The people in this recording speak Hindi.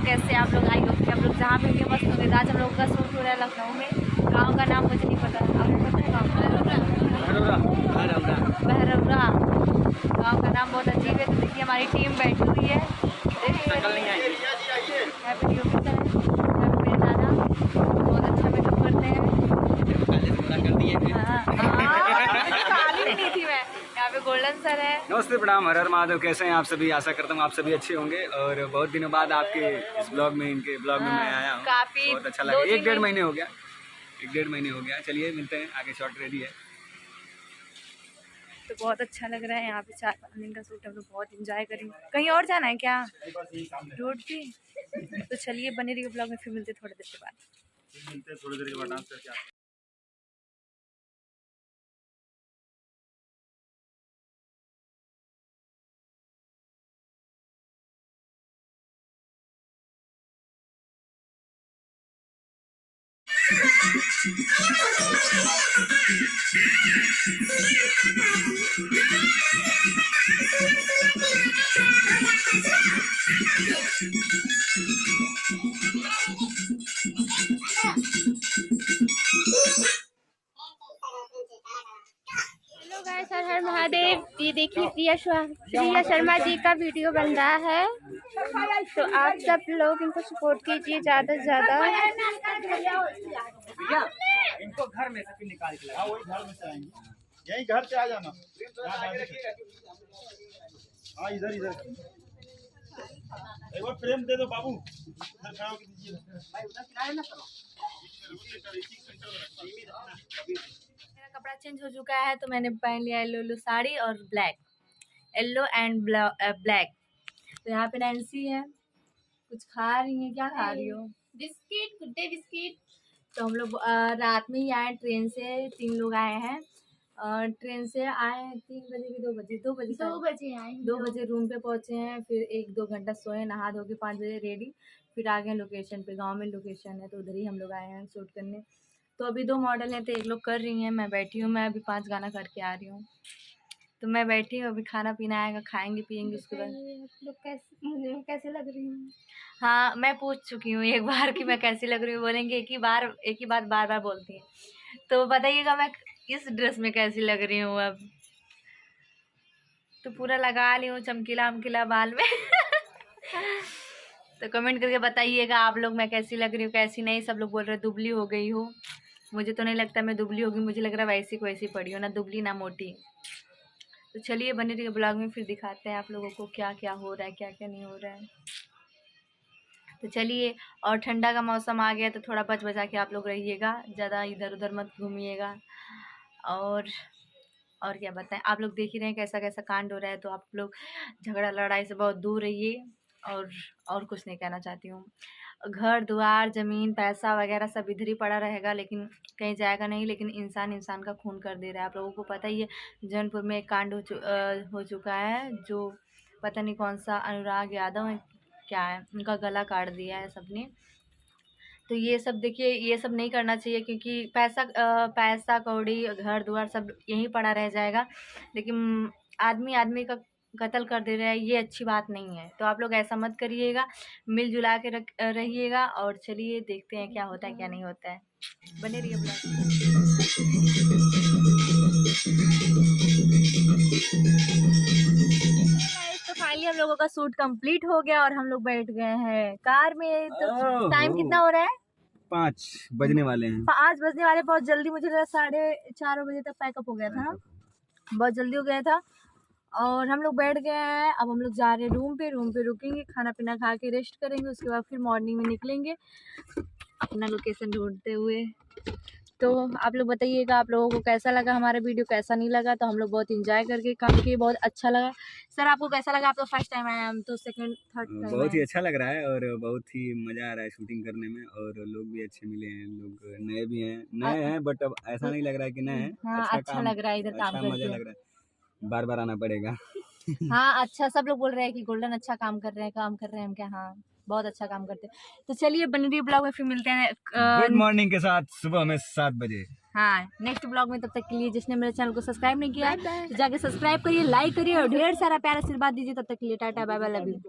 कैसे आप लोग आई होगी, आप लोग जहाँ पे भी मस्त होंगे। आज हम लोग का शूट हो रहा है लखनऊ में। गाँव का नाम मुझे नहीं पता, आपको पता है गाँव का? बहरौरा। गाँव का नाम बहुत अजीब है। तो देखिए हमारी टीम बैठी हुई है, यहाँ पे वीडियोग्राफर है, यहाँ पे मेरे नाना बहुत अच्छा मेकअप करते हैं। काली नहीं थी मैं, यहाँ पे गोल्डन सर है। नमस्ते, प्रणाम, हर हर महादेव। कैसे हैं आप सभी? आशा करता हूँ आप सभी अच्छे होंगे। और बहुत दिनों बाद आपके इस ब्लॉग में, इनके ब्लॉग में मैं आया हूँ। काफी बहुत अच्छा लगा। 1-1.5 महीने हो गया, 1-1.5 महीने हो गया। चलिए मिलते हैं, आगे शॉट रेडी है। तो बहुत अच्छा लग रहा है यहाँ पे। 4-5 दिन का शूट हम लोग बहुत एंजॉय करेंगे। कहीं और जाना है क्या रोड पे? तो चलिए बने रहिए ब्लॉग में, फिर मिलते थोड़ी देर के बाद। हेलो गाइस, हर हर महादेव। ये देखिए प्रिया शर्मा जी का वीडियो बन रहा है, तो आप सब लोग इनको सपोर्ट कीजिए ज़्यादा से ज़्यादा। इनको घर में से निकाल के लाओ, वही घर में से आएंगे, यही घर से आ जाना। हाँ, इधर इधर एक बार फ्रेम दे दो बाबू। इधर खड़ा होके दीजिए। मेरा कपड़ा चेंज हो चुका है, तो मैंने पहन लिया येलो साड़ी और ब्लैक, येलो एंड ब्लैक। तो यहाँ पे नैन्सी है, कुछ खा रही है। क्या खा रही हो? Biscuit, good day biscuit. तो हम लोग रात में ही आए ट्रेन से, 3 लोग आए हैं। ट्रेन से आए हैं 3 बजे की 2 बजे 2 बजे आए, 2 बजे रूम पे पहुँचे हैं। फिर 1-2 घंटा सोए, नहा धो के 5 बजे रेडी। फिर आ गए लोकेशन पे। गांव में लोकेशन है, तो उधर ही हम लोग आए हैं शूट करने। तो अभी 2 मॉडल हैं, तो एक लोग कर रही हैं, मैं बैठी हूँ। मैं अभी 5 गाना करके आ रही हूँ, तो मैं बैठी हूँ। अभी खाना पीना आएगा, खाएंगे पियेंगे उसके बाद। आप लोग कैसे लग रही हैं? हाँ, मैं पूछ चुकी हूँ एक बार कि मैं कैसी लग रही हूँ। बोलेंगे एक ही बात बार बार बोलती है। तो बताइएगा मैं इस ड्रेस में कैसी लग रही हूँ। अब तो पूरा लगा ली हूँ चमकीला वमकीला बाल में। तो कमेंट करके बताइएगा आप लोग मैं कैसी लग रही हूँ, कैसी नहीं। सब लोग बोल रहे दुबली हो गई हो। मुझे तो नहीं लगता मैं दुबली होगी, मुझे लग रहा है वैसी को वैसी पड़ी हो, ना दुबली ना मोटी। तो चलिए बने रहिए ब्लॉग में, फिर दिखाते हैं आप लोगों को क्या क्या हो रहा है, क्या क्या नहीं हो रहा है। तो चलिए, और ठंडा का मौसम आ गया, तो थोड़ा बच बचा के आप लोग रहिएगा, ज़्यादा इधर उधर मत घूमिएगा। और क्या बताएं, आप लोग देख ही रहे हैं कैसा कैसा कांड हो रहा है। तो आप लोग झगड़ा लड़ाई से बहुत दूर रहिए। और कुछ नहीं कहना चाहती हूँ। घर द्वार जमीन पैसा वगैरह सब इधर ही पड़ा रहेगा, लेकिन कहीं जाएगा नहीं। लेकिन इंसान का खून कर दे रहा है। आप लोगों को पता ही है, जौनपुर में एक कांड हो चुका है, जो पता नहीं कौन सा अनुराग यादव है क्या है, उनका गला काट दिया है सबने। तो ये सब देखिए, ये सब नहीं करना चाहिए, क्योंकि पैसा कौड़ी घर द्वार सब यहीं पड़ा रह जाएगा। लेकिन आदमी का कत्ल कर दे रहा है, ये अच्छी बात नहीं है। तो आप लोग ऐसा मत करिएगा, मिलजुला के रहिएगा। और चलिए देखते हैं क्या होता है क्या नहीं होता है। बने रहिए ब्लॉग। तो फाइनली हम लोगों का शूट कंप्लीट हो गया और हम लोग बैठ गए हैं कार में। तो टाइम कितना हो रहा है? 5 बजने वाले हैं। 5 बजने वाले। बहुत जल्दी, मुझे लगा 4:30 बजे तक पैकअप हो गया था। बहुत जल्दी हो गया था और हम लोग बैठ गए हैं। अब हम लोग जा रहे हैं रूम पे रुकेंगे, खाना पीना खा के रेस्ट करेंगे। उसके बाद फिर मॉर्निंग में निकलेंगे अपना लोकेशन ढूंढते हुए। तो आप लोग बताइएगा आप लोगों को कैसा लगा हमारा वीडियो, कैसा नहीं लगा। तो हम लोग बहुत इंजॉय करके काम किए, बहुत अच्छा लगा। सर आपको कैसा लगा? आप तो फर्स्ट टाइम आए, हम तो सेकंड थर्ड टाइम। बहुत ही अच्छा लग रहा है और बहुत ही मजा आ रहा है शूटिंग करने में। और लोग भी अच्छे मिले हैं, लोग नए हैं बट अब ऐसा नहीं लग रहा है कि नए हैं। हाँ, अच्छा लग रहा है इधर काम करके, मजा लग रहा है। बार बार आना पड़ेगा। हाँ अच्छा, सब लोग बोल रहे हैं कि गोल्डन अच्छा काम कर रहे हैं हम क्या। हाँ, बहुत अच्छा काम करते हैं। तो चलिए बनी रही ब्लॉग में, फिर मिलते हैं गुड मॉर्निंग के साथ सुबह में 7 बजे। हाँ, नेक्स्ट ब्लॉग में। तब तक के लिए जिसने मेरे चैनल को सब्सक्राइब नहीं किया है तो जाके सब्सक्राइब करिए, लाइक करिए और ढेर सारा प्यार आशीर्वाद दीजिए। तब तक के लिए tata bye bye, love you.